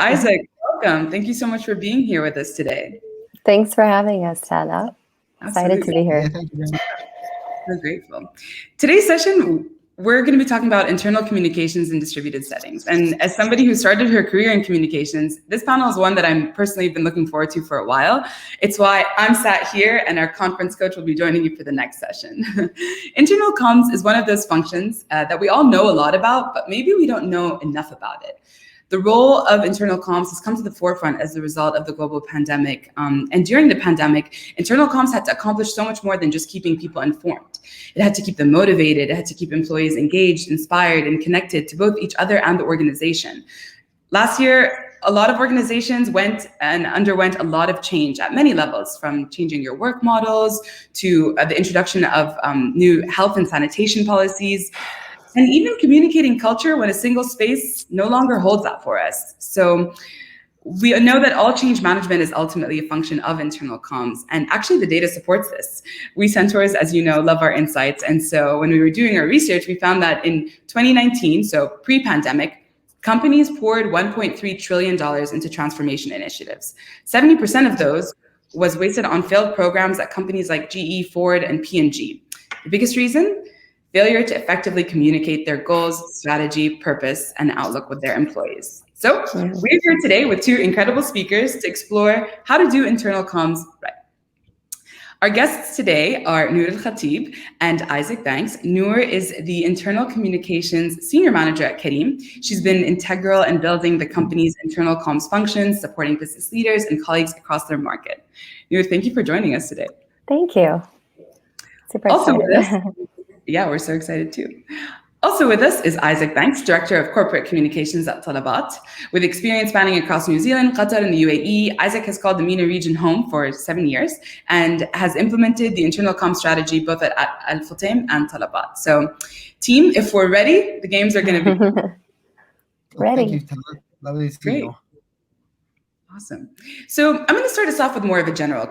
Isaac, welcome. Thank you so much for being here with us today. Thanks for having us, Tala. Excited to be here. Yeah, thank you very much. So grateful. Today's session, we're going to be talking about internal communications in distributed settings. And as somebody who started her career in communications, this panel is one that I'm personally been looking forward to for a while. It's why I'm sat here and our conference coach will be joining you for the next session. Internal comms is one of those functions that we all know a lot about, but maybe we don't know enough about it. The role of internal comms has come to the forefront as a result of the global pandemic. And during the pandemic, internal comms had to accomplish so much more than just keeping people informed. It had to keep them motivated. It had to keep employees engaged, inspired, and connected to both each other and the organization. Last year, a lot of organizations went and underwent a lot of change at many levels, from changing your work models to the introduction of new health and sanitation policies, and even communicating culture when a single space no longer holds that for us. So we know that all change management is ultimately a function of internal comms, and actually the data supports this. We Centaurs, as you know, love our insights, and so when we were doing our research, we found that in 2019, so pre-pandemic, companies poured $1.3 trillion into transformation initiatives. 70% of those was wasted on failed programs at companies like GE, Ford, and P&G. The biggest reason? Failure to effectively communicate their goals, strategy, purpose, and outlook with their employees. So we're here today with two incredible speakers to explore how to do internal comms right. Our guests today are Noor Khatib and Isaac Banks. Noor is the Internal Communications Senior Manager at Careem. She's been integral in building the company's internal comms functions, supporting business leaders and colleagues across their market. Noor, thank you for joining us today. Thank you. Super also excited. Yeah, we're so excited too. Also with us is Isaac Banks, Director of Corporate Communications at Talabat. With experience spanning across New Zealand, Qatar, and the UAE, Isaac has called the MENA region home for 7 years and has implemented the internal comm strategy both at Al Futtaim and Talabat. So team, if we're ready, the games are going to be ready. Thank you, Tala. Lovely to see you. Awesome. So I'm going to start us off with more of a general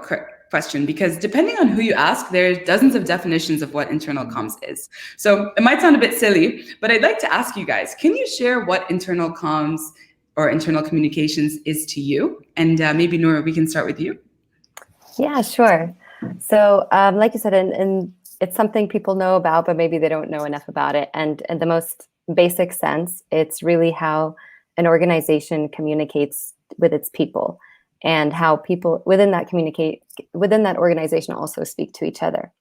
question, because depending on who you ask, there's dozens of definitions of what internal comms is. So it might sound a bit silly, but I'd like to ask you guys, can you share what internal comms or internal communications is to you? And maybe Noor, we can start with you. Yeah, sure. So like you said, and it's something people know about, but maybe they don't know enough about it. And in the most basic sense, it's really how an organization communicates with its people, and how people within that organization also speak to each other.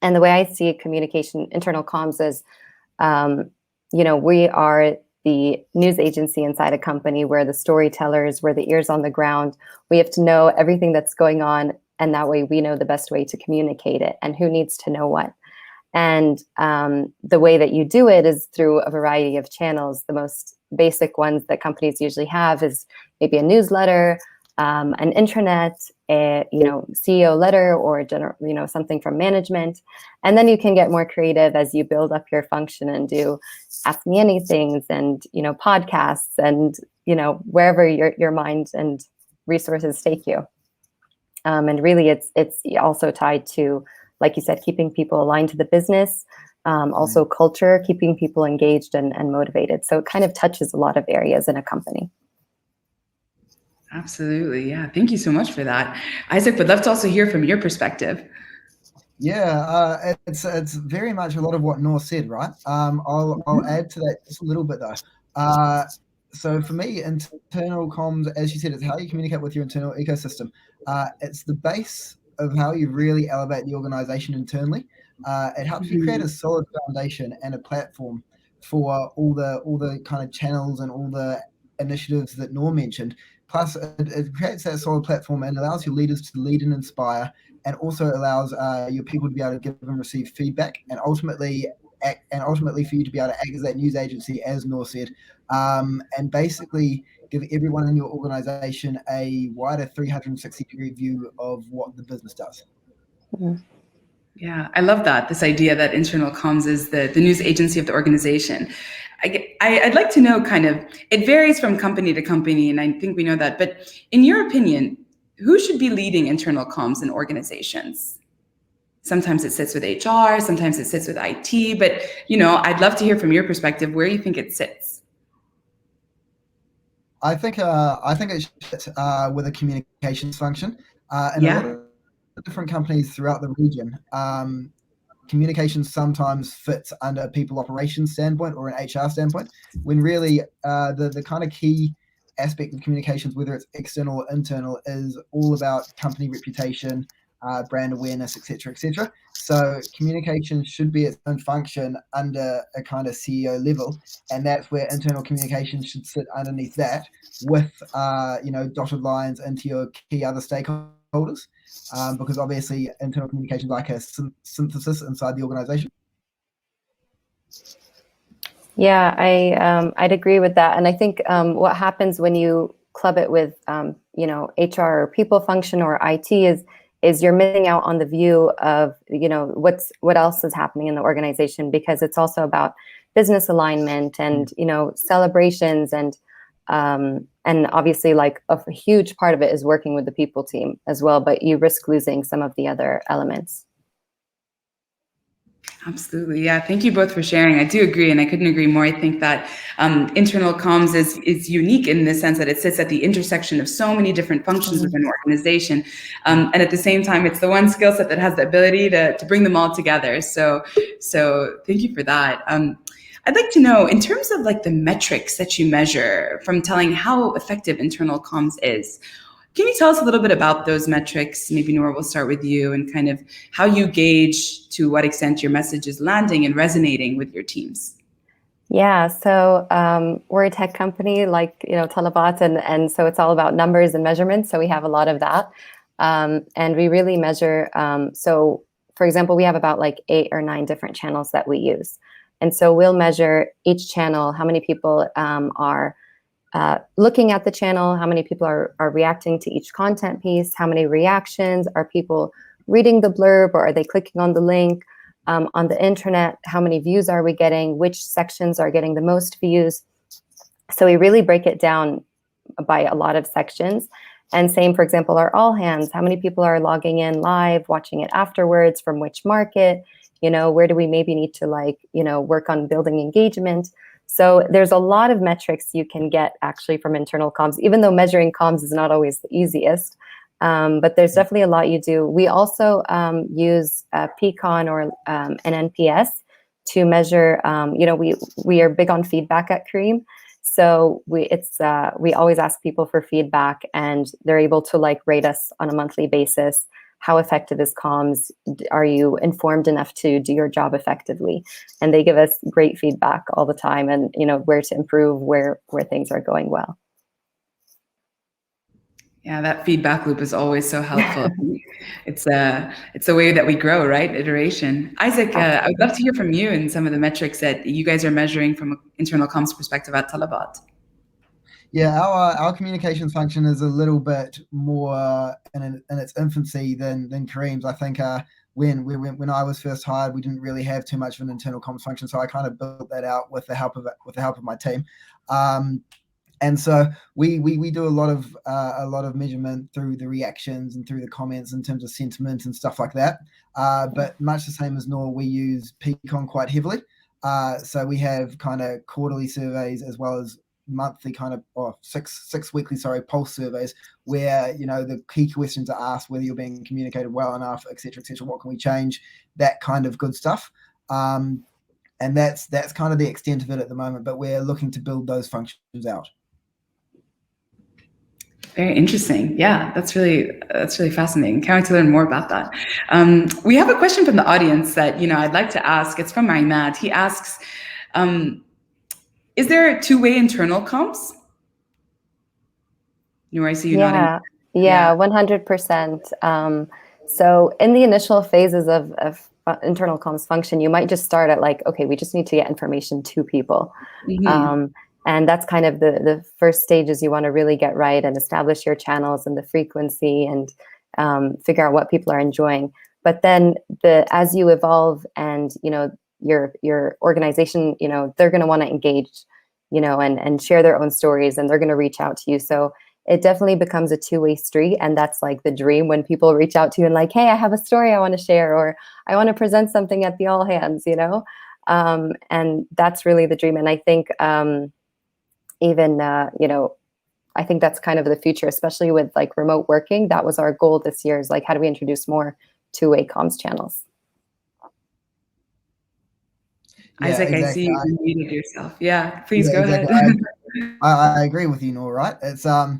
And the way I see communication, internal comms, is, we are the news agency inside a company. We're the storytellers, we're the ears on the ground. We have to know everything that's going on, and that way we know the best way to communicate it and who needs to know what. And the way that you do it is through a variety of channels. The most basic ones that companies usually have is maybe a newsletter, an intranet, a CEO letter, or something from management. And then you can get more creative as you build up your function and do Ask Me Anythings and podcasts and wherever your mind and resources take you. And really, it's also tied to, like you said, keeping people aligned to the business, also culture, keeping people engaged and motivated. So it kind of touches a lot of areas in a company. Absolutely. Yeah. Thank you so much for that. Isaac, would love to also hear from your perspective. Yeah, it's very much a lot of what Noor said, right? I'll add to that just a little bit though. So for me, internal comms, as you said, it's how you communicate with your internal ecosystem. It's the base of how you really elevate the organization internally. It helps you create a solid foundation and a platform for all the kind of channels and all the initiatives that Noor mentioned. Plus, it creates that solid platform and allows your leaders to lead and inspire, and also allows your people to be able to give and receive feedback, and ultimately for you to be able to act as that news agency, as Noor said, and basically give everyone in your organization a wider 360-degree view of what the business does. Mm-hmm. Yeah, I love that. This idea that internal comms is the news agency of the organization. I'd like to know it varies from company to company, and I think we know that, but in your opinion, who should be leading internal comms in organizations? Sometimes it sits with HR, sometimes it sits with IT, but I'd love to hear from your perspective where you think it sits. I think it should with a communications function. In a lot Yeah. of different companies throughout the region, communications sometimes fits under a people operations standpoint or an HR standpoint, when really the kind of key aspect of communications, whether it's external or internal, is all about company reputation, brand awareness, etc., etc. So communications should be its own function under a kind of CEO level, and that's where internal communications should sit underneath that, with dotted lines into your key other stakeholders, because obviously internal communication is like a synthesis inside the organization. Yeah, I'd agree with that. And I think what happens when you club it with HR or people function or IT is you're missing out on the view of what else is happening in the organization, because it's also about business alignment and celebrations and obviously like a huge part of it is working with the people team as well, but you risk losing some of the other elements. Absolutely. Yeah. Thank you both for sharing. I do agree, and I couldn't agree more. I think that internal comms is unique in the sense that it sits at the intersection of so many different functions within an organization. And at the same time, it's the one skill set that has the ability to bring them all together. So thank you for that. I'd like to know, in terms of like the metrics that you measure from telling how effective internal comms is, can you tell us a little bit about those metrics? Maybe Noor, we'll start with you, and kind of how you gauge to what extent your message is landing and resonating with your teams. Yeah, so we're a tech company like Talabat, and so it's all about numbers and measurements. So we have a lot of that, and we really measure. So, for example, we have about like 8 or 9 different channels that we use, and so we'll measure each channel, how many people are looking at the channel, how many people are reacting to each content piece, how many reactions, are people reading the blurb or are they clicking on the link, on the internet, how many views are we getting, which sections are getting the most views. So we really break it down by a lot of sections. And same, for example, our all hands, how many people are logging in live, watching it afterwards, from which market, where do we maybe need to work on building engagement. So there's a lot of metrics you can get actually from internal comms, even though measuring comms is not always the easiest. But there's definitely a lot you do. We also use Peakon or an NPS to measure. We are big on feedback at Careem, so we always ask people for feedback, and they're able to rate us on a monthly basis. How effective is comms? Are you informed enough to do your job effectively? And they give us great feedback all the time, and where to improve, where things are going well. Yeah, that feedback loop is always so helpful. It's a way that we grow, right? Iteration. Isaac, I would love to hear from you and some of the metrics that you guys are measuring from an internal comms perspective at Talabat. Yeah, our communications function is a little bit more in its infancy than Careem's. I think when I was first hired, we didn't really have too much of an internal comms function, so I kind of built that out with the help of my team. And so we do a lot of measurement through the reactions and through the comments in terms of sentiment and stuff like that. But much the same as Noor, we use Peakon quite heavily. So we have kind of quarterly surveys as well as monthly six weekly pulse surveys, where the key questions are asked, whether you're being communicated well enough, etc., what can we change, that kind of good stuff. And that's kind of the extent of it at the moment, but we're looking to build those functions out. Very interesting. Yeah, that's really fascinating. Can't wait to learn more about that. We have a question from the audience that I'd like to ask. It's from Imad. He asks, is there two-way internal comms? Noor, I see you nodding. Yeah, 100%. So in the initial phases of internal comms function, you might just start at okay, we just need to get information to people. Mm-hmm. And that's kind of the first stages you want to really get right and establish your channels and the frequency and figure out what people are enjoying. But then as you evolve and your organization, they're going to want to engage, and share their own stories, and they're going to reach out to you. So it definitely becomes a two-way street, and that's the dream when people reach out to you and hey, I have a story I want to share, or I want to present something at the all hands, and that's really the dream. And I think even I think that's kind of the future, especially with like remote working. That was our goal this year, is like, how do we introduce more two-way comms channels? Yeah, Isaac, I exactly. see you muted yourself. Yeah, please Yeah, go exactly. ahead. I agree with you, Noor, right? It's all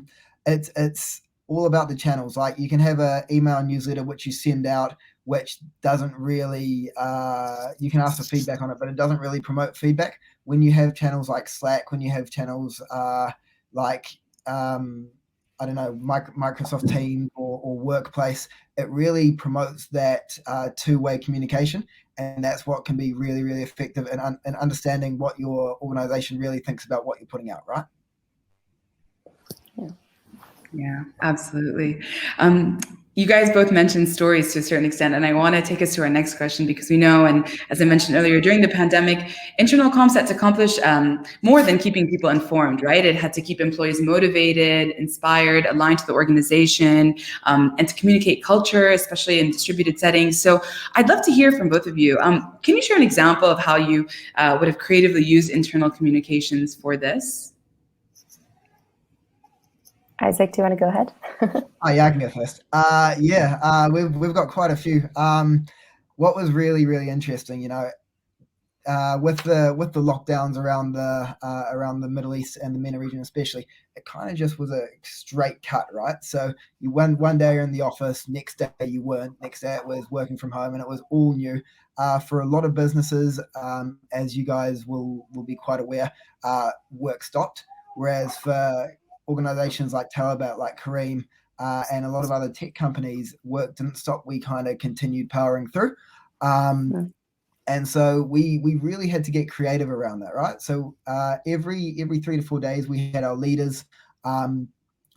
about the channels. Like you can have an email newsletter which you send out, which doesn't really you can ask for feedback on it, but it doesn't really promote feedback. When you have channels like Slack, when you have channels like I don't know, Microsoft Teams or Workplace, it really promotes that two-way communication, and that's what can be really, really effective in understanding what your organization really thinks about what you're putting out, right? Yeah, absolutely. You guys both mentioned stories to a certain extent, and I want to take us to our next question, because we know, and as I mentioned earlier, during the pandemic, internal comms had to accomplish more than keeping people informed, right? It had to keep employees motivated, inspired, aligned to the organization, and to communicate culture, especially in distributed settings. So I'd love to hear from both of you. Can you share an example of how you would have creatively used internal communications for this? Isaac, do you want to go ahead? Oh yeah, I can go first. We've got quite a few. What was really, really interesting, with the lockdowns around the Middle East and the MENA region especially, it kind of just was a straight cut, right? So you one day you're in the office, next day you weren't, next day it was working from home, and it was all new. For a lot of businesses, as you guys will be quite aware, work stopped. Whereas for organizations like Talabat, like Careem, and a lot of other tech companies, work didn't stop. We kind of continued powering through. And so we really had to get creative around that, right? So every 3 to 4 days, we had our leaders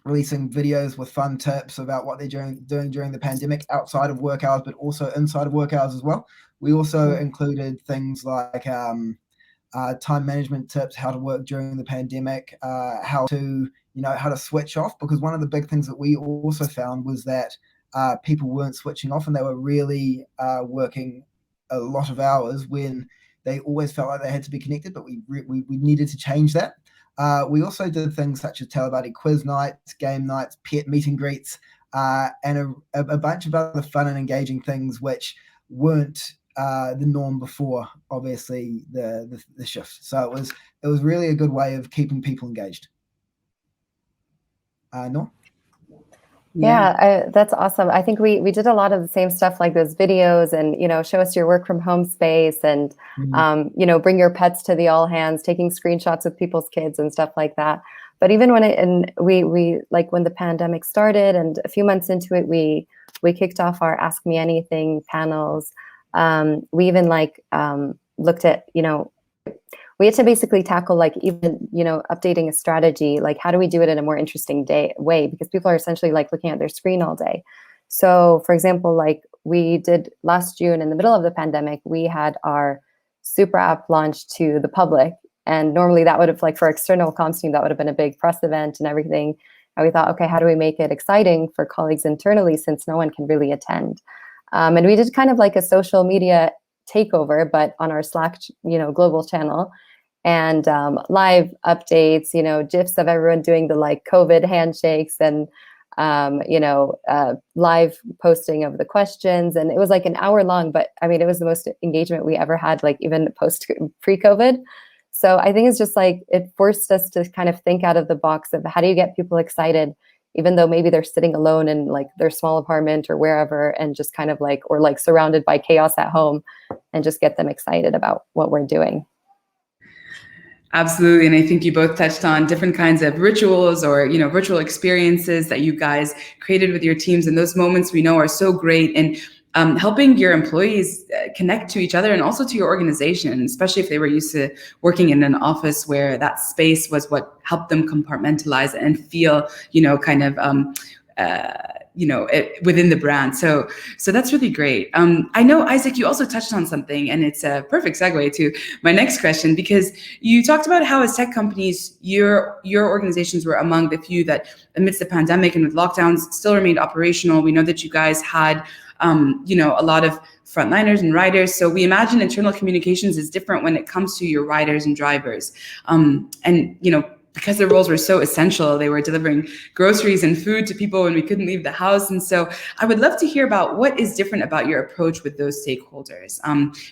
releasing videos with fun tips about what they're doing during the pandemic, outside of work hours, but also inside of work hours as well. We also included things like time management tips, how to work during the pandemic, how to switch off, because one of the big things that we also found was that people weren't switching off, and they were really working a lot of hours when they always felt like they had to be connected, but we needed to change that. We also did things such as Talabat quiz nights, game nights, pet meet and greets, and a bunch of other fun and engaging things which weren't the norm before, obviously, the shift. So it was really a good way of keeping people engaged. Noor? Yeah, that's awesome. I think we did a lot of the same stuff, like those videos and, show us your work from home space, and, bring your pets to the all hands, taking screenshots with people's kids and stuff like that. But even when we like when the pandemic started and a few months into it, we kicked off our Ask Me Anything panels. We even looked at, we had to basically tackle even, updating a strategy, like how do we do it in a more interesting way? Because people are essentially looking at their screen all day. So for example, we did last June in the middle of the pandemic, we had our super app launched to the public. And normally that would have for external comms team, that would have been a big press event and everything. And we thought, okay, how do we make it exciting for colleagues internally, since no one can really attend? And we did kind of a social media takeover, but on our Slack, global channel, and live updates, GIFs of everyone doing the COVID handshakes, and live posting of the questions. And it was an hour long, but I mean, it was the most engagement we ever had, even pre-COVID. So I think it's just it forced us to kind of think out of the box of how do you get people excited, even though maybe they're sitting alone in their small apartment or wherever, and just kind of or surrounded by chaos at home, and just get them excited about what we're doing. Absolutely. And I think you both touched on different kinds of rituals or, virtual experiences that you guys created with your teams. And those moments we know are so great in helping your employees connect to each other and also to your organization, especially if they were used to working in an office where that space was what helped them compartmentalize and feel, within the brand. So that's really great. I know, Isaac, you also touched on something, and it's a perfect segue to my next question, because you talked about how as tech companies, your organizations were among the few that amidst the pandemic and with lockdowns still remained operational. We know that you guys had a lot of frontliners and riders. So we imagine internal communications is different when it comes to your riders and drivers. because their roles were so essential, they were delivering groceries and food to people when we couldn't leave the house. And so I would love to hear about what is different about your approach with those stakeholders.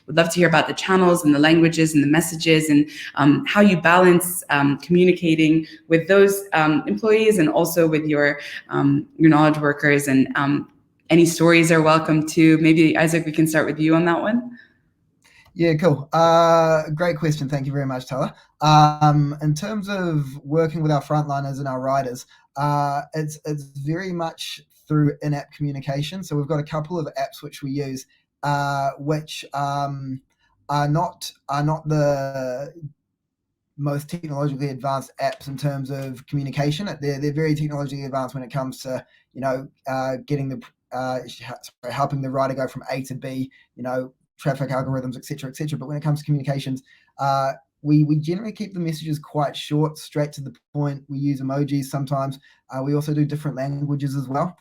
Would love to hear about the channels and the languages and the messages, and how you balance communicating with those employees and also with your knowledge workers. And any stories are welcome too. Maybe Isaac, we can start with you on that one. Yeah, cool. Great question. Thank you very much, Tala. In terms of working with our frontliners and our riders, it's very much through in-app communication. So we've got a couple of apps which we use, which are not the most technologically advanced apps in terms of communication. They're very technologically advanced when it comes to getting helping the rider go from A to B. Traffic algorithms, etc., etc. But when it comes to communications, we generally keep the messages quite short, straight to the point. We use emojis sometimes. We also do different languages as well.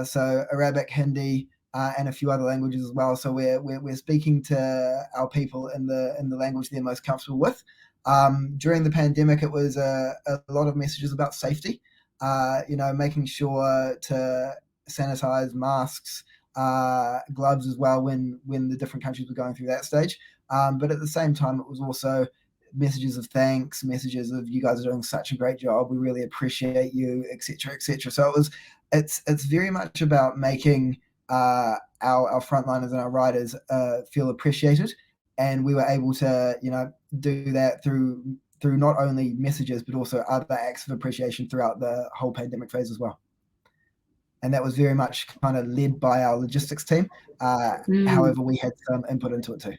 So Arabic, Hindi, and a few other languages as well. So we're speaking to our people in the language they're most comfortable with. During the pandemic, it was a lot of messages about safety. Making sure to sanitize, masks, gloves as well when the different countries were going through that stage. But at the same time, it was also messages of thanks, messages of you guys are doing such a great job, we really appreciate you, etc., etc. So it's very much about making our frontliners and our riders feel appreciated, and we were able to do that through not only messages but also other acts of appreciation throughout the whole pandemic phase as well. And that was very much kind of led by our logistics team. However, we had some input into it too.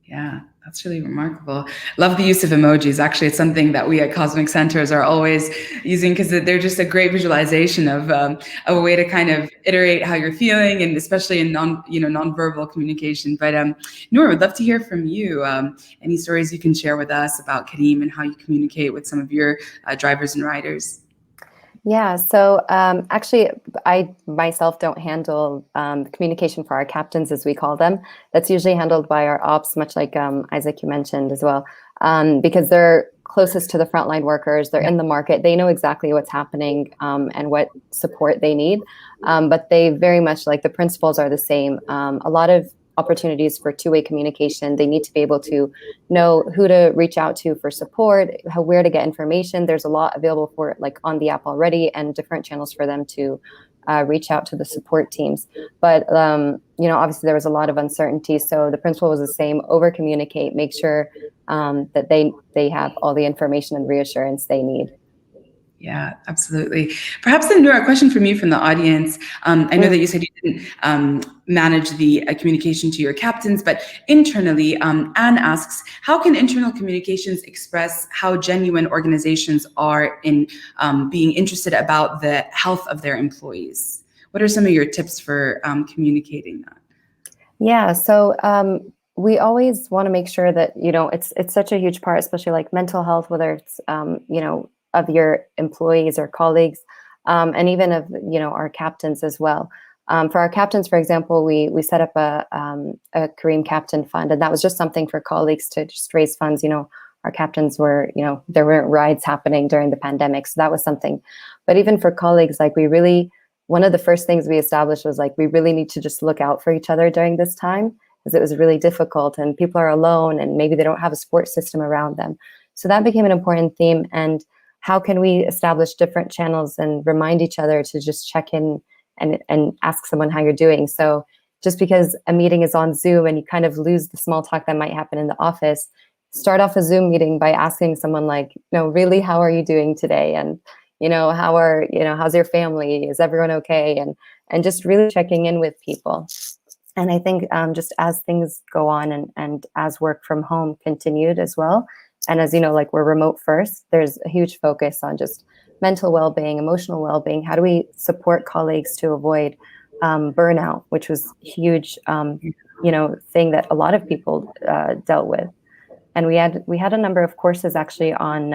Yeah, that's really remarkable. Love the use of emojis. Actually, it's something that we at Cosmic Centaurs are always using because they're just a great visualization of a way to kind of iterate how you're feeling, and especially in nonverbal communication. But Noor, would love to hear from you. Any stories you can share with us about Careem and how you communicate with some of your drivers and riders? Yeah, so actually, I myself don't handle communication for our captains, as we call them. That's usually handled by our ops, much like Isaac, you mentioned as well, because they're closest to the frontline workers. They're in the market. They know exactly what's happening and what support they need. But they very much, like, the principles are the same. A lot of opportunities for two-way communication. They need to be able to know who to reach out to for support, where to get information. There's a lot available for it, like on the app already, and different channels for them to reach out to the support teams. But obviously there was a lot of uncertainty, so the principle was the same: over communicate, make sure that they have all the information and reassurance they need. Yeah, absolutely. Perhaps then, Noor, a question from you from the audience. I know that you said you didn't manage the communication to your captains, but internally, Anne asks, how can internal communications express how genuine organizations are in being interested about the health of their employees? What are some of your tips for communicating that? Yeah, so we always want to make sure that, it's such a huge part, especially like mental health, whether it's, of your employees or colleagues, and even of our captains as well. For our captains, for example, we set up a Careem Captain Fund, and that was just something for colleagues to just raise funds. Our captains were, there weren't rides happening during the pandemic, so that was something. But even for colleagues, like, one of the first things we established was, like, we really need to just look out for each other during this time, because it was really difficult and people are alone and maybe they don't have a support system around them. So that became an important theme. And how can we establish different channels and remind each other to just check in and ask someone how you're doing? So just because a meeting is on Zoom and you kind of lose the small talk that might happen in the office, start off a Zoom meeting by asking someone, like, really, how are you doing today? And, how's your family? Is everyone okay? And just really checking in with people. And I think just as things go on and as work from home continued as well, and as like, we're remote first, there's a huge focus on just mental well-being, emotional well-being. How do we support colleagues to avoid burnout, which was a huge, thing that a lot of people dealt with. And we had a number of courses actually on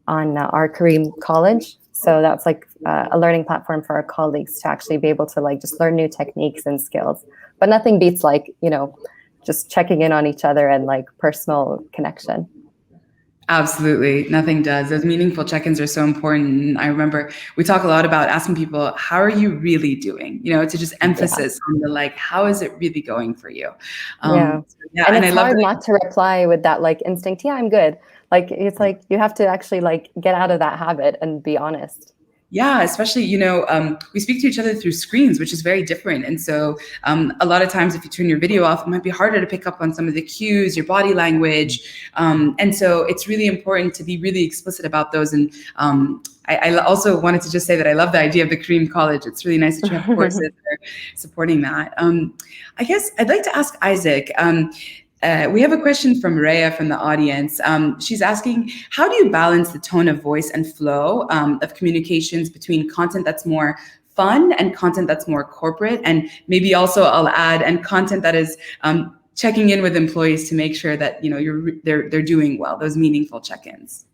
our Careem college. So that's like a learning platform for our colleagues to actually be able to, like, just learn new techniques and skills. But nothing beats, like, just checking in on each other and, like, personal connection. Absolutely. Nothing does. Those meaningful check-ins are so important. And I remember we talk a lot about asking people, how are you really doing? To just emphasis on the like, how is it really going for you? Yeah. Yeah. And And I it's love hard that. not to reply with that like instinct, yeah, I'm good. Like it's like you have to actually like get out of that habit and be honest. Yeah, especially, we speak to each other through screens, which is very different. And so a lot of times if you turn your video off, it might be harder to pick up on some of the cues, your body language. And so it's really important to be really explicit about those. And I also wanted to just say that I love the idea of the Careem College. It's really nice that you have courses that are supporting that. I guess I'd like to ask Isaac, we have a question from Rhea from the audience. She's asking, how do you balance the tone of voice and flow of communications between content that's more fun and content that's more corporate? And maybe also I'll add, and content that is checking in with employees to make sure that they're doing well, those meaningful check-ins.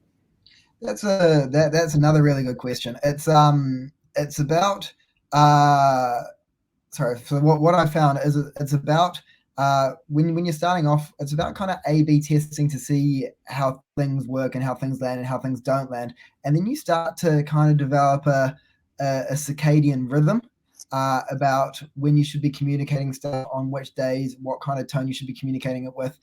That's another really good question. It's about sorry. So what I found is it's about when you're starting off, it's about kind of A/B testing to see how things work and how things land and how things don't land, and then you start to kind of develop a circadian rhythm about when you should be communicating stuff on which days, what kind of tone you should be communicating it with.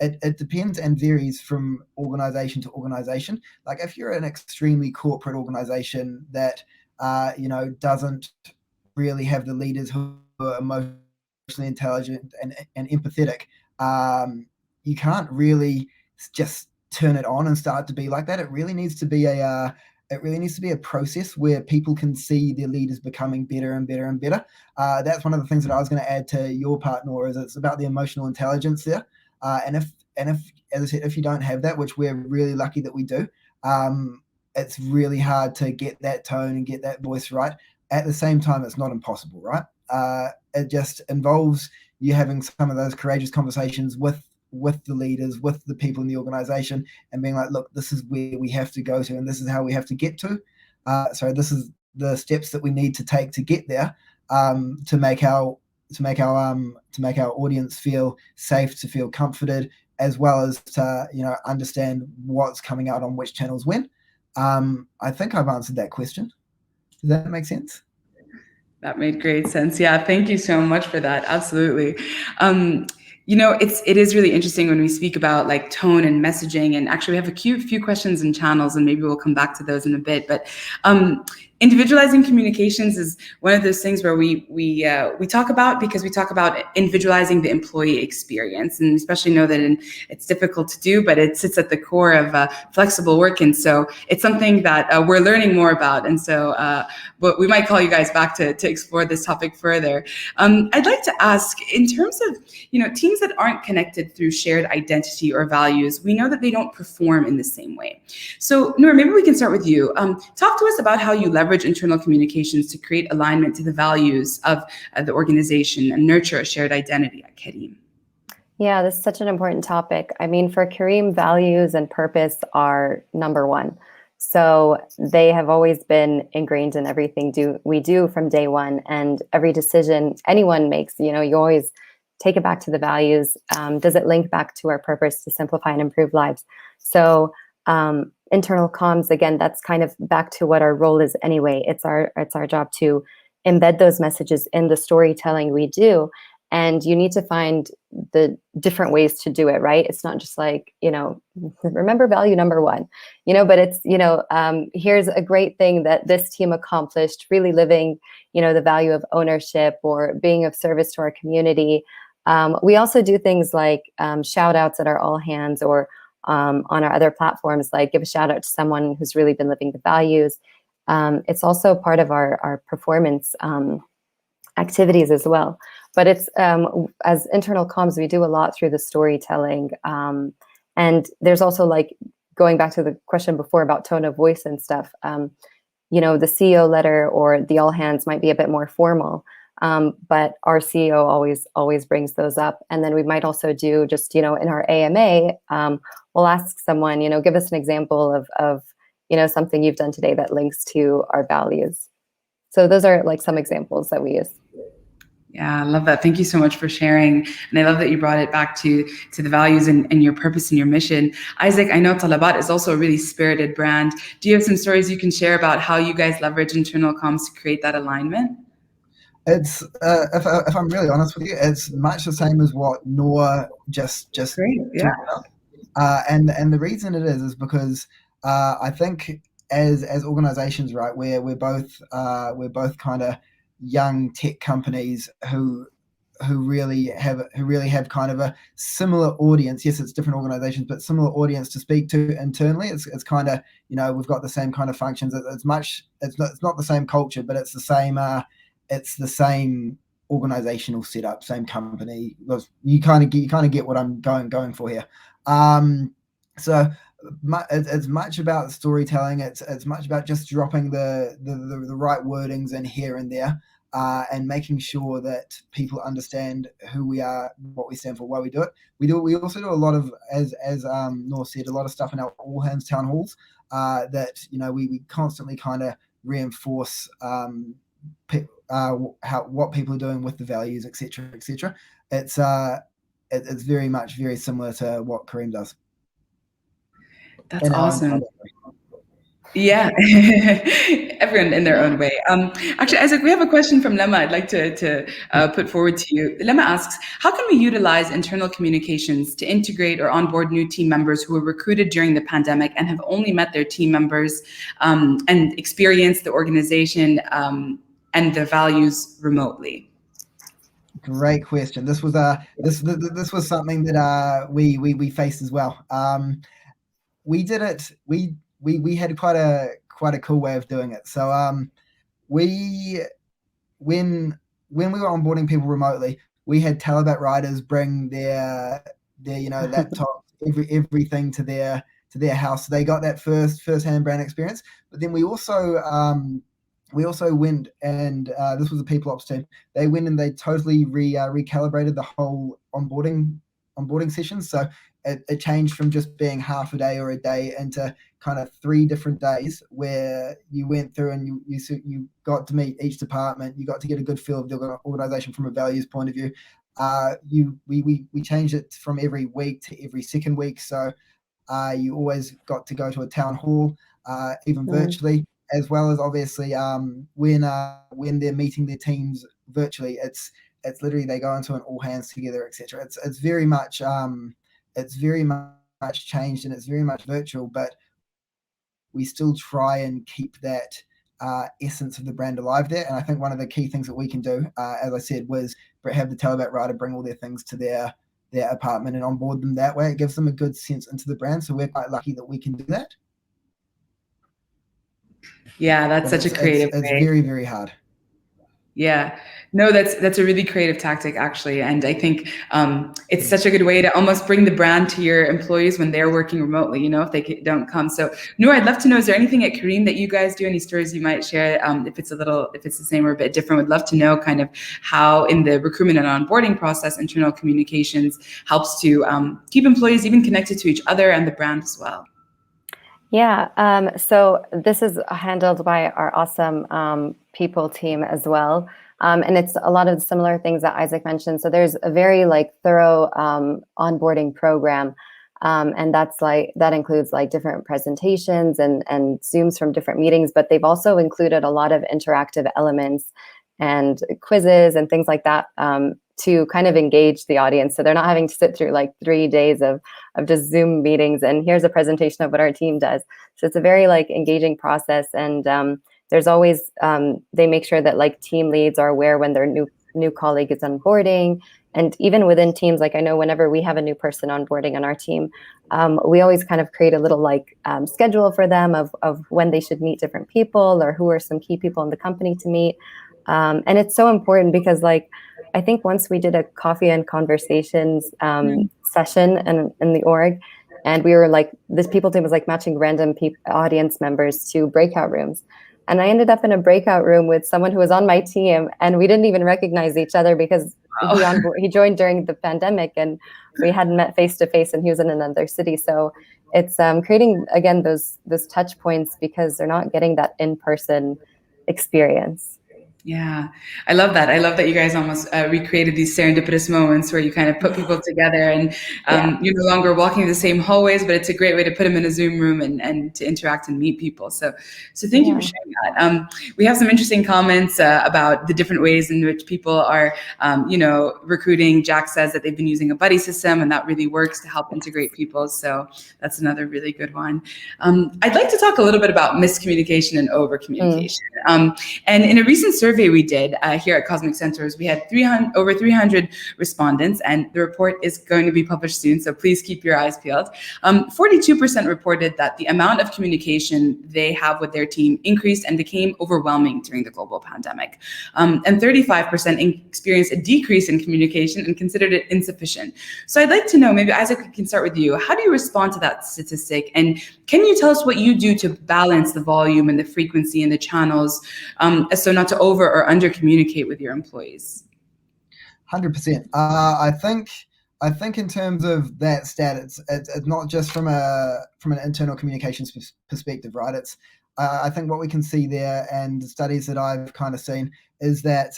It depends and varies from organization to organization. Like if you're an extremely corporate organization that doesn't really have the leaders who are emotionally intelligent and empathetic, you can't really just turn it on and start to be like that. It really needs to be a process where people can see their leaders becoming better and better and better. That's one of the things that I was going to add to your part, Noor, is it's about the emotional intelligence there. And if, as I said, if you don't have that, which we're really lucky that we do, it's really hard to get that tone and get that voice right. At the same time, it's not impossible, right? It just involves you having some of those courageous conversations with the leaders, with the people in the organization, and being like, look, this is where we have to go to, and this is how we have to get to. So this is the steps that we need to take to get there, to make our audience feel safe, to feel comforted, as well as to understand what's coming out on which channels when. I think I've answered that question. Does that make sense? That made great sense. Yeah, thank you so much for that. Absolutely. It is really interesting when we speak about like tone and messaging, and actually we have a few questions and channels, and maybe we'll come back to those in a bit. But individualizing communications is one of those things where we talk about, because we talk about individualizing the employee experience, and especially know that it's difficult to do, but it sits at the core of flexible work, and so it's something that we're learning more about. And so, but we might call you guys back to explore this topic further. I'd like to ask, in terms of teams that aren't connected through shared identity or values, we know that they don't perform in the same way. So Noor, maybe we can start with you. Talk to us about how you leverage internal communications to create alignment to the values of the organization and nurture a shared identity at Careem. Yeah, this is such an important topic. I mean, for Careem, values and purpose are number one. So they have always been ingrained in everything we do from day one, and every decision anyone makes, you always take it back to the values. Does it link back to our purpose to simplify and improve lives? So internal comms, again, that's kind of back to what our role is anyway. It's our job to embed those messages in the storytelling we do. And you need to find the different ways to do it, right? It's not just like, remember value number one, but it's, here's a great thing that this team accomplished, really living, the value of ownership or being of service to our community. We also do things like shout outs at our all hands, or on our other platforms, like give a shout out to someone who's really been living the values. It's also part of our performance activities as well. But it's as internal comms, we do a lot through the storytelling. And there's also, like, going back to the question before about tone of voice and stuff, the CEO letter or the all hands might be a bit more formal. But our CEO always brings those up. And then we might also do just, in our AMA, we'll ask someone, give us an example of something you've done today that links to our values. So those are like some examples that we use. Yeah, I love that. Thank you so much for sharing. And I love that you brought it back to the values and your purpose and your mission. Isaac, I know Talabat is also a really spirited brand. Do you have some stories you can share about how you guys leverage internal comms to create that alignment? It's if I'm really honest with you, it's much the same as what Noor just Great. Yeah. talked about. And the reason it is because I think as organizations, right, we're both kind of young tech companies who really have kind of a similar audience. Yes, it's different organizations, but similar audience to speak to internally. It's kind of, we've got the same kind of functions. It's not the same culture, but it's the same organizational setup, same company. You kind of get what I'm going for here. So it's much about storytelling. It's much about just dropping the right wordings in here and there. And making sure that people understand who we are, what we stand for, why we do it. We also do a lot of, as Noor said, a lot of stuff in our all hands town halls that we constantly kind of reinforce what people are doing with the values, etc., etc. It's very similar to what Careem does. That's awesome. Yeah, everyone in their own way. Actually, Isaac, we have a question from Lemma I'd like to put forward to you. Lemma asks, how can we utilize internal communications to integrate or onboard new team members who were recruited during the pandemic and have only met their team members and experienced the organization and the values remotely? Great question. This was this was something that we faced as well. We did it. We had quite a cool way of doing it. So we when we were onboarding people remotely, we had Talabat riders bring their laptop, everything to their house. So they got that first-hand brand experience. But then we also went and this was a people ops team. They went and they totally recalibrated the whole onboarding sessions. So it changed from just being half a day or a day into kind of 3 different days where you went through and you got to meet each department. You got to get a good feel of the organization from a values point of view. We changed it from every week to every second week. So you always got to go to a town hall, even virtually, as well as obviously when they're meeting their teams virtually, it's literally they go into an all hands together, etc. It's very much changed and it's very much virtual, but we still try and keep that essence of the brand alive there. And I think one of the key things that we can do, as I said, was have the Talabat rider bring all their things to their apartment and onboard them that way. It gives them a good sense into the brand. So we're quite lucky that we can do that. Yeah, that's such a creative way. It's very, very hard. Yeah, no, that's a really creative tactic, actually. And I think it's such a good way to almost bring the brand to your employees when they're working remotely, if they don't come. So, Noor, I'd love to know, is there anything at Careem that you guys do, any stories you might share? If it's the same or a bit different, would love to know kind of how in the recruitment and onboarding process, internal communications helps to keep employees even connected to each other and the brand as well. Yeah, so this is handled by our awesome people team as well. And it's a lot of similar things that Isaac mentioned. So there's a very thorough onboarding program. And that includes different presentations and Zooms from different meetings, but they've also included a lot of interactive elements and quizzes and things like that to kind of engage the audience. So they're not having to sit through 3 days of just Zoom meetings and here's a presentation of what our team does. So it's a very engaging process. And there's always, they make sure that team leads are aware when their new colleague is onboarding. And even within teams, I know whenever we have a new person onboarding on our team, we always kind of create a little schedule for them of when they should meet different people or who are some key people in the company to meet. And it's so important because I think once we did a coffee and conversations session in the org, and we were this people team was matching random audience members to breakout rooms. And I ended up in a breakout room with someone who was on my team, and we didn't even recognize each other because he joined during the pandemic, and we hadn't met face to face, and he was in another city. So it's creating again those touch points because they're not getting that in-person experience. Yeah, I love that. I love that you guys almost recreated these serendipitous moments where you kind of put people together and Yeah. you're no longer walking the same hallways, but it's a great way to put them in a Zoom room and to interact and meet people. So thank you for Yeah. sharing that. We have some interesting comments about the different ways in which people are, recruiting. Jack says that they've been using a buddy system and that really works to help integrate people. So that's another really good one. I'd like to talk a little bit about miscommunication and overcommunication. And in a recent survey we did here at Cosmic Centaurs, we had over 300 respondents, and the report is going to be published soon, so please keep your eyes peeled. 42% reported that the amount of communication they have with their team increased and became overwhelming during the global pandemic. And 35% experienced a decrease in communication and considered it insufficient. So I'd like to know, maybe Isaac, we can start with you. How do you respond to that statistic? And can you tell us what you do to balance the volume and the frequency and the channels, so not to over or under communicate with your employees? 100%. I think in terms of that stat, it's not just from an internal communications perspective, right? It's I think what we can see there, and the studies that I've kind of seen, is that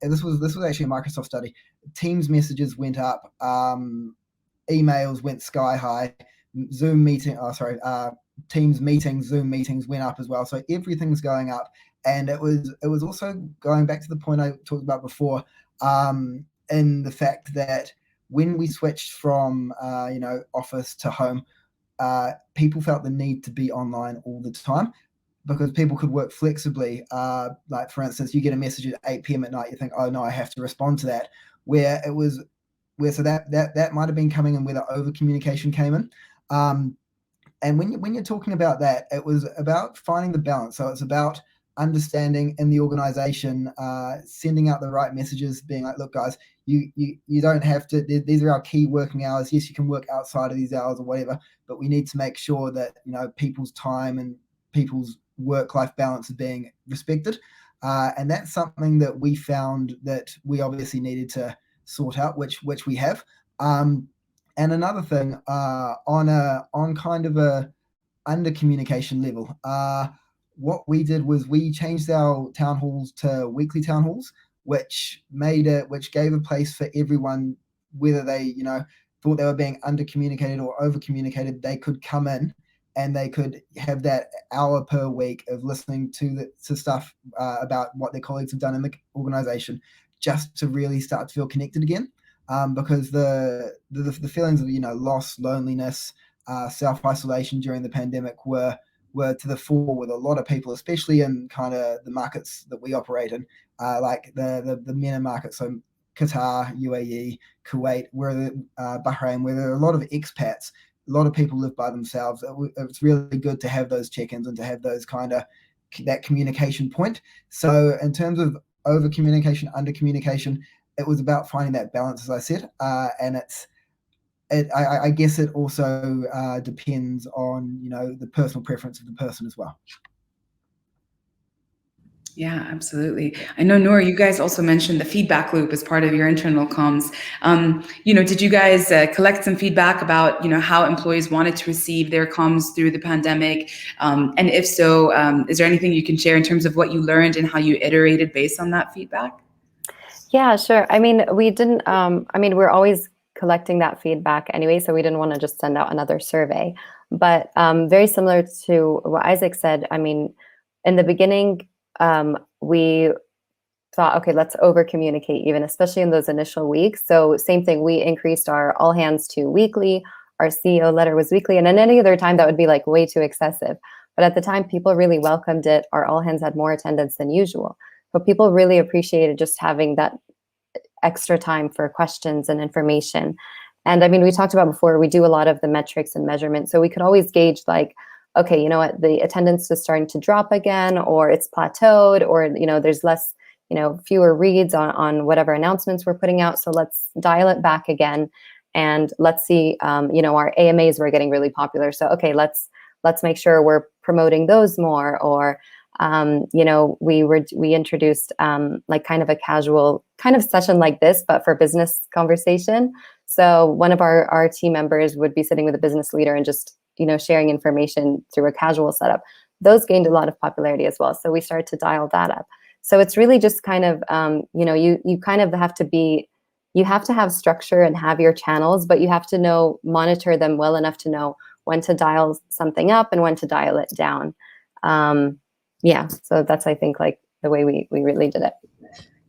this was actually a Microsoft study. Teams messages went up, emails went sky high, Teams meetings, Zoom meetings went up as well. So everything's going up, and it was also going back to the point I talked about before, in the fact that when we switched from office to home, people felt the need to be online all the time because people could work flexibly. Like for instance, you get a message at 8 p.m. at night, you think, oh no, I have to respond to that. So that might have been coming in where the over communication came in. And when you're talking about that, it was about finding the balance. So it's about understanding in the organization, sending out the right messages, being like, look, guys, you don't have to, these are our key working hours. Yes, you can work outside of these hours or whatever, but we need to make sure that, people's time and people's work-life balance is being respected. And that's something that we found that we obviously needed to sort out, which we have. And another thing, on kind of a under communication level, what we did was we changed our town halls to weekly town halls, which gave a place for everyone, whether they thought they were being under communicated or over communicated. They could come in and they could have that hour per week of listening to stuff about what their colleagues have done in the organization, just to really start to feel connected again. Because the feelings of loss, loneliness, self-isolation during the pandemic were to the fore with a lot of people, especially in kind of the markets that we operate in, like the MENA markets, so Qatar, UAE, Kuwait, Bahrain, where there are a lot of expats. A lot of people live by themselves. It's really good to have those check-ins and to have those that communication point. So in terms of over communication, under communication, it was about finding that balance, as I said, and I guess it also depends on the personal preference of the person as well. Yeah, absolutely. I know, Noor, you guys also mentioned the feedback loop as part of your internal comms. Did you guys collect some feedback about how employees wanted to receive their comms through the pandemic? And if so, is there anything you can share in terms of what you learned and how you iterated based on that feedback? Yeah, sure. I mean, we didn't. We're always collecting that feedback anyway, so we didn't want to just send out another survey. But very similar to what Isaac said, I mean, in the beginning, we thought, okay, let's over communicate, even especially in those initial weeks. So same thing, we increased our all hands to weekly. Our CEO letter was weekly, and at any other time that would be like way too excessive. But at the time, people really welcomed it. Our all hands had more attendance than usual. But people really appreciated just having that extra time for questions and information. And I mean, we talked about before, we do a lot of the metrics and measurements. So we could always gauge like, okay, you know what, the attendance is starting to drop again, or it's plateaued, or, there's less, fewer reads on whatever announcements we're putting out. So let's dial it back again. And let's see, our AMAs were getting really popular. So, okay, let's make sure we're promoting those more, or, we introduced like kind of a casual kind of session like this, but for business conversation. So one of our team members would be sitting with a business leader and just, sharing information through a casual setup. Those gained a lot of popularity as well. So we started to dial that up. So it's really just kind of, you kind of have to be, you have to have structure and have your channels, but you have to monitor them well enough to know when to dial something up and when to dial it down. Yeah, so that's, I think, like the way we really did it.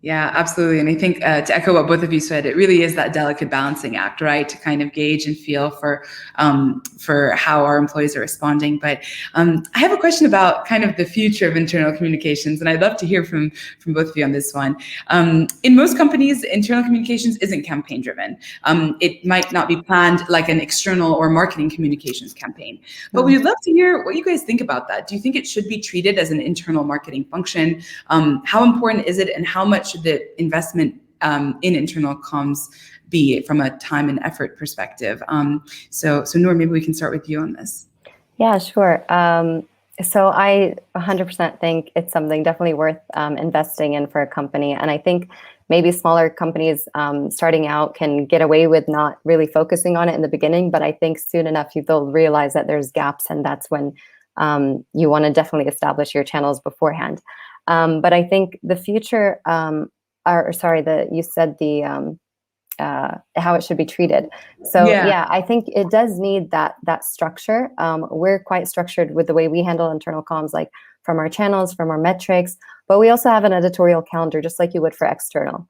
Yeah, absolutely. And I think to echo what both of you said, it really is that delicate balancing act, right? To kind of gauge and feel for how our employees are responding. But I have a question about kind of the future of internal communications, and I'd love to hear from both of you on this one. In most companies, internal communications isn't campaign driven. It might not be planned like an external or marketing communications campaign. But we'd love to hear what you guys think about that. Do you think it should be treated as an internal marketing function? How important is it, and how much should the investment in internal comms be from a time and effort perspective? So Noor, maybe we can start with you on this. Yeah, sure. So I 100% think it's something definitely worth investing in for a company. And I think maybe smaller companies starting out can get away with not really focusing on it in the beginning, but I think soon enough they'll realize that there's gaps, and that's when you want to definitely establish your channels beforehand. But I think the future, you said how it should be treated. So yeah, I think it does need that structure. We're quite structured with the way we handle internal comms, like from our channels, from our metrics, but we also have an editorial calendar, just like you would for external,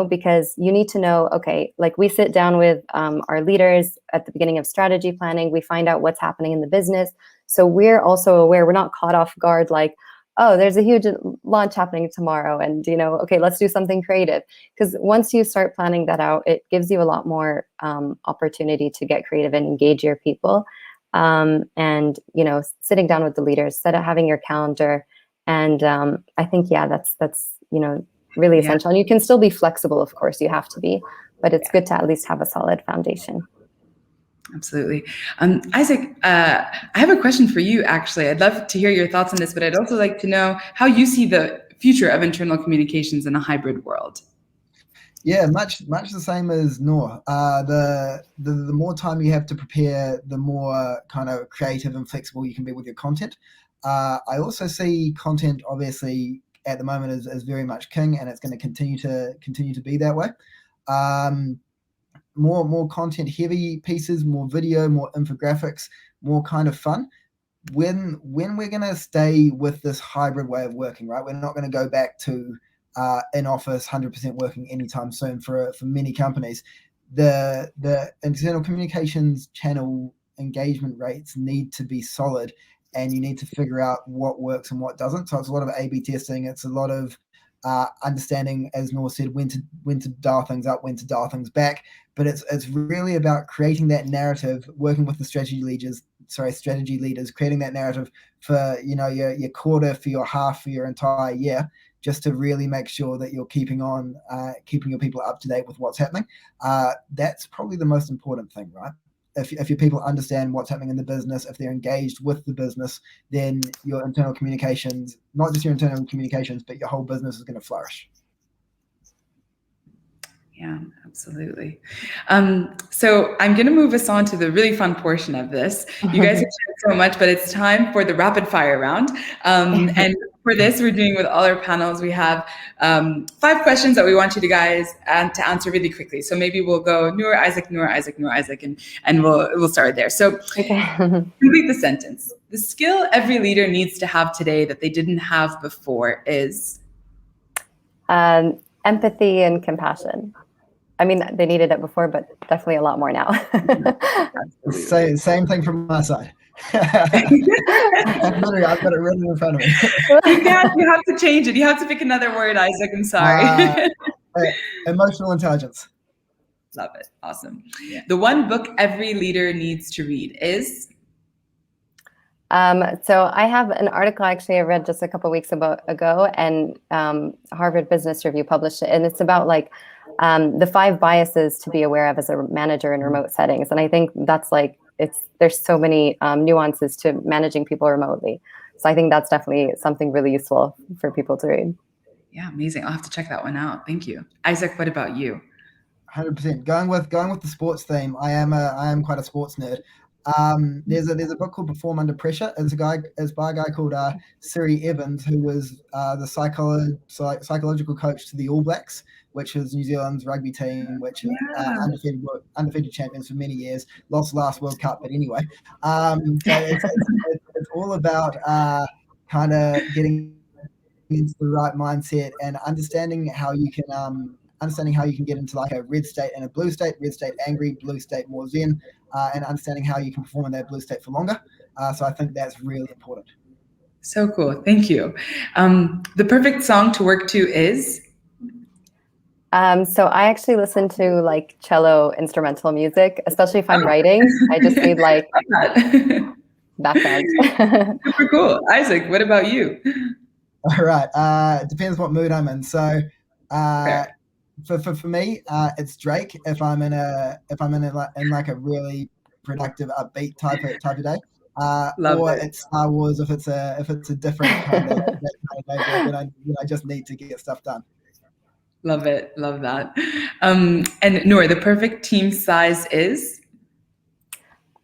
because you need to know, okay, like we sit down with our leaders at the beginning of strategy planning, we find out what's happening in the business. So we're also aware, we're not caught off guard, like, oh, there's a huge launch happening tomorrow, and okay, let's do something creative. Because once you start planning that out, it gives you a lot more opportunity to get creative and engage your people. And sitting down with the leaders, having your calendar, and I think that's really essential. And you can still be flexible, of course, you have to be, but it's good to at least have a solid foundation. Absolutely. Isaac, I have a question for you, actually. I'd love to hear your thoughts on this, but I'd also like to know how you see the future of internal communications in a hybrid world. Yeah, much the same as Noor. The more time you have to prepare, the more kind of creative and flexible you can be with your content. I also see content, obviously, at the moment as very much king, and it's going to continue to be that way. More content heavy pieces, more video, more infographics, more kind of fun. When we're going to stay with this hybrid way of working, right? We're not going to go back to in office 100% working anytime soon for many companies. The internal communications channel engagement rates need to be solid, and you need to figure out what works and what doesn't. So it's a lot of A/B testing. It's a lot of understanding, as Noor said, when to dial things up, when to dial things back. But it's really about creating that narrative, working with the strategy leaders, creating that narrative for your quarter, for your half, for your entire year, just to really make sure that you're keeping your people up to date with what's happening. That's probably the most important thing, right? If your people understand what's happening in the business, if they're engaged with the business, then your internal communications, not just your internal communications, but your whole business is going to flourish. Yeah, absolutely. So I'm going to move us on to the really fun portion of this. You guys have shared so much, but it's time for the rapid fire round. And for this, we're doing with all our panels, we have 5 questions that we want you guys to answer really quickly. So maybe we'll go Noor, Isaac, Noor, Isaac, Noor, Isaac, and we'll start there. So complete the sentence. The skill every leader needs to have today that they didn't have before is? Empathy and compassion. I mean, they needed it before, but definitely a lot more now. Same thing from my side. Literally, I've got it written in front of me. You have to change it. You have to pick another word, Isaac. I'm sorry. Emotional intelligence. Love it. Awesome. Yeah. The one book every leader needs to read is? So I have an article actually I read just a couple of weeks ago, and Harvard Business Review published it, and it's about like the 5 biases to be aware of as a manager in remote settings. And I think that's like, there's so many nuances to managing people remotely. So I think that's definitely something really useful for people to read. Yeah, amazing. I'll have to check that one out. Thank you. Isaac, what about you? 100%. Going with the sports theme. I am quite a sports nerd. There's a book called Perform Under Pressure. It's by a guy called Siri Evans, who was the psychological coach to the All Blacks, which is New Zealand's rugby team, which is undefeated champions for many years. Lost last World Cup, but anyway. So it's all about kind of getting into the right mindset and understanding how you can get into like a red state and a blue state angry, blue state more zen, and understanding how you can perform in that blue state for longer. So I think that's really important. So cool. Thank you. The perfect song to work to is? So I actually listen to like cello instrumental music, especially if I'm writing. I just need like background. Super cool. Isaac, what about you? All right. It depends what mood I'm in. So for me, it's Drake if I'm in like a really productive, upbeat type of day. It's Star Wars if it's a different kind of day when I just need to get stuff done. Love it. Love that. And Noor, the perfect team size is?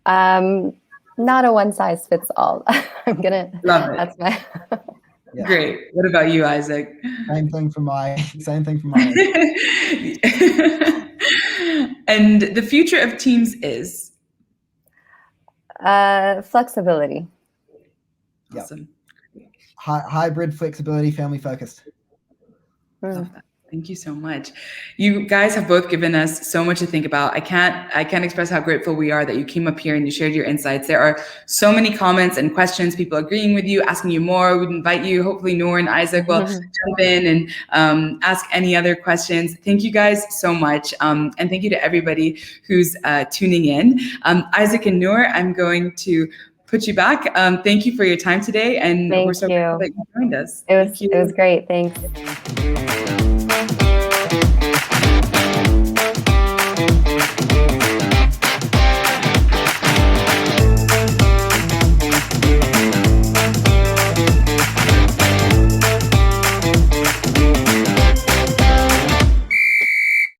Not a one size fits all. I'm gonna love it. That's my Yeah. Great. What about you, Isaac? Same thing for my And the future of teams is? Flexibility. Awesome. Hybrid, flexibility, family focused. Love that. Thank you so much. You guys have both given us so much to think about. I can't express how grateful we are that you came up here and you shared your insights. There are so many comments and questions, people agreeing with you, asking you more. We'd invite you, hopefully Noor and Isaac will jump in and ask any other questions. Thank you guys so much. And thank you to everybody who's tuning in. Isaac and Noor, I'm going to put you back. Thank you for your time today. And we're so grateful that you joined us. It was great. Thanks.